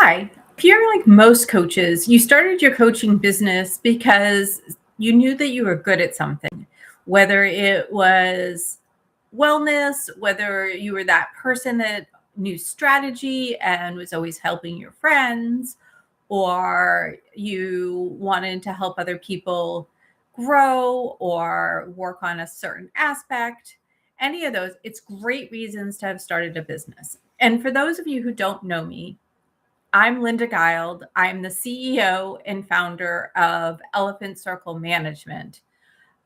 Hi. You're like most coaches, you started your coaching business because you knew that you were good at something, whether it was wellness, whether you were that person that knew strategy and was always helping your friends, or you wanted to help other people grow or work on a certain aspect. Any of those, it's great reasons to have started a business. And for those of you who don't know me, I'm Linda Guild. I'm the CEO and founder of Elephant Circle Management,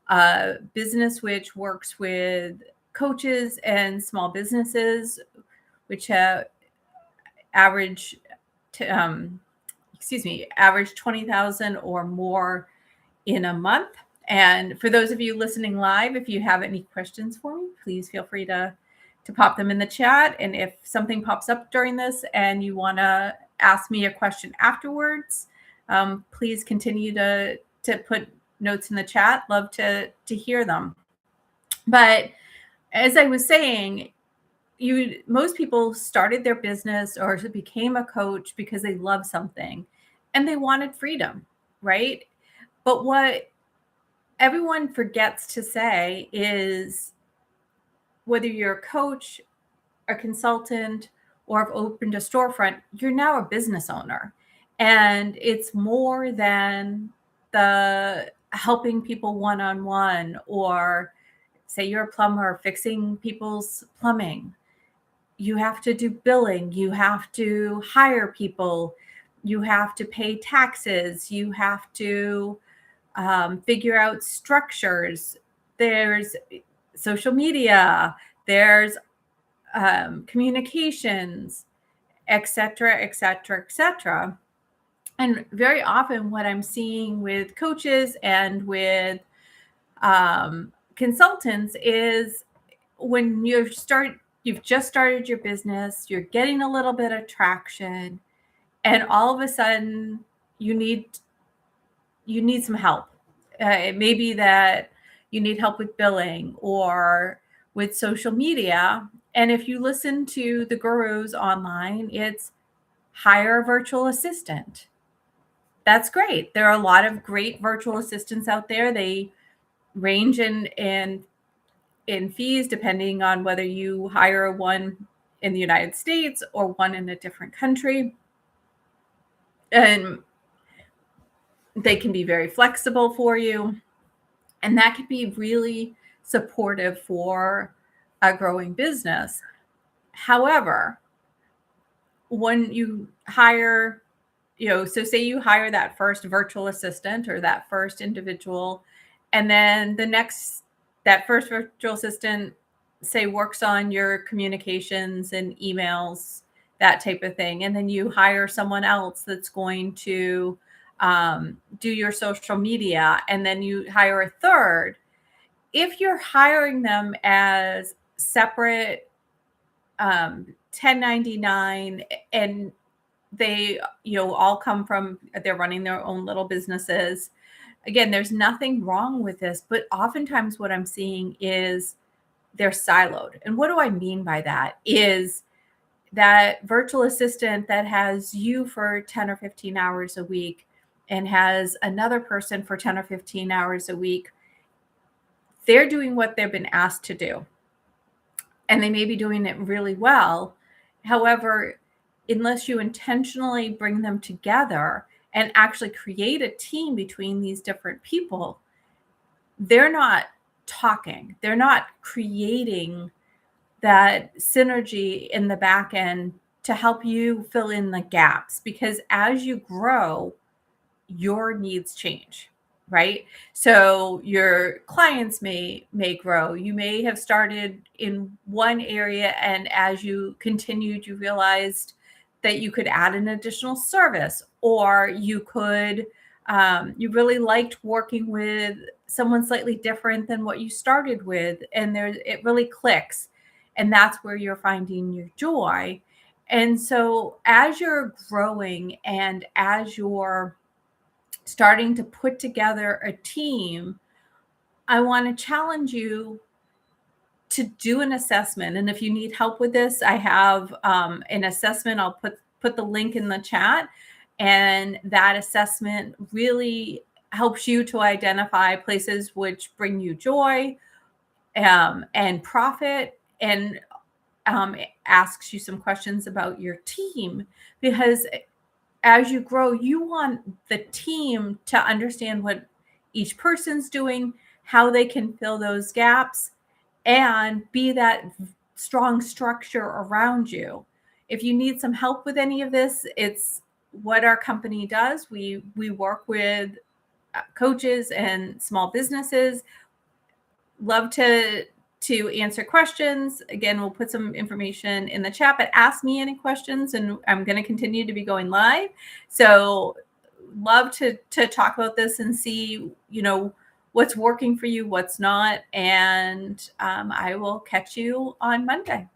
a business which works with coaches and small businesses, which average, average 20,000 or more in a month. And for those of you listening live, if you have any questions for me, please feel free to pop them in the chat. And if something pops up during this and you want to ask me a question afterwards, please continue to put notes in the chat. Love to hear them. But as I was saying, most people started their business or became a coach because they love something and they wanted freedom, right? But what everyone forgets to say is whether you're a coach, a consultant, or have opened a storefront, you're now a business owner. And it's more than the helping people one-on-one, or say you're a plumber fixing people's plumbing. You have to do billing. You have to hire people. You have to pay taxes. You have to figure out structures. There's social media. There's communications, et cetera, et cetera, et cetera. And very often what I'm seeing with coaches and with consultants is when you've just started your business, you're getting a little bit of traction, and all of a sudden you need some help. It may be that you need help with billing or with social media. And if you listen to the gurus online, it's hire a virtual assistant. That's great. There are a lot of great virtual assistants out there. They range in fees depending on whether you hire one in the United States or one in a different country. And they can be very flexible for you. And that could be really supportive for a growing business. However, when you hire, so say you hire that first virtual assistant or that first individual, and then that first virtual assistant, say, works on your communications and emails, that type of thing. And then you hire someone else that's going to do your social media, and then you hire a third. If you're hiring them as separate 1099, and they all come from, they're running their own little businesses, again, there's nothing wrong with this, but oftentimes what I'm seeing is they're siloed. And what do I mean by that? Is that virtual assistant that has you for 10 or 15 hours a week and has another person for 10 or 15 hours a week, they're doing what they've been asked to do. And they may be doing it really well. However, unless you intentionally bring them together and actually create a team between these different people, they're not talking. They're not creating that synergy in the back end to help you fill in the gaps. Because as you grow, your needs change, right? So your clients may grow. You may have started in one area, and as you continued, you realized that you could add an additional service, or you could you really liked working with someone slightly different than what you started with, and it really clicks, and that's where you're finding your joy. And so as you're growing and as you're starting to put together a team, I want to challenge you to do an assessment. And if you need help with this, I have an assessment. I'll put put the link in the chat. And that assessment really helps you to identify places which bring you joy, and profit, and asks you some questions about your team, because as you grow, you want the team to understand what each person's doing, how they can fill those gaps, and be that strong structure around you. If you need some help with any of this, it's what our company does. We work with coaches and small businesses. Love to answer questions. Again, we'll put some information in the chat, but ask me any questions, and I'm going to continue to be going live. So love to talk about this and see, what's working for you, what's not. And I will catch you on Monday.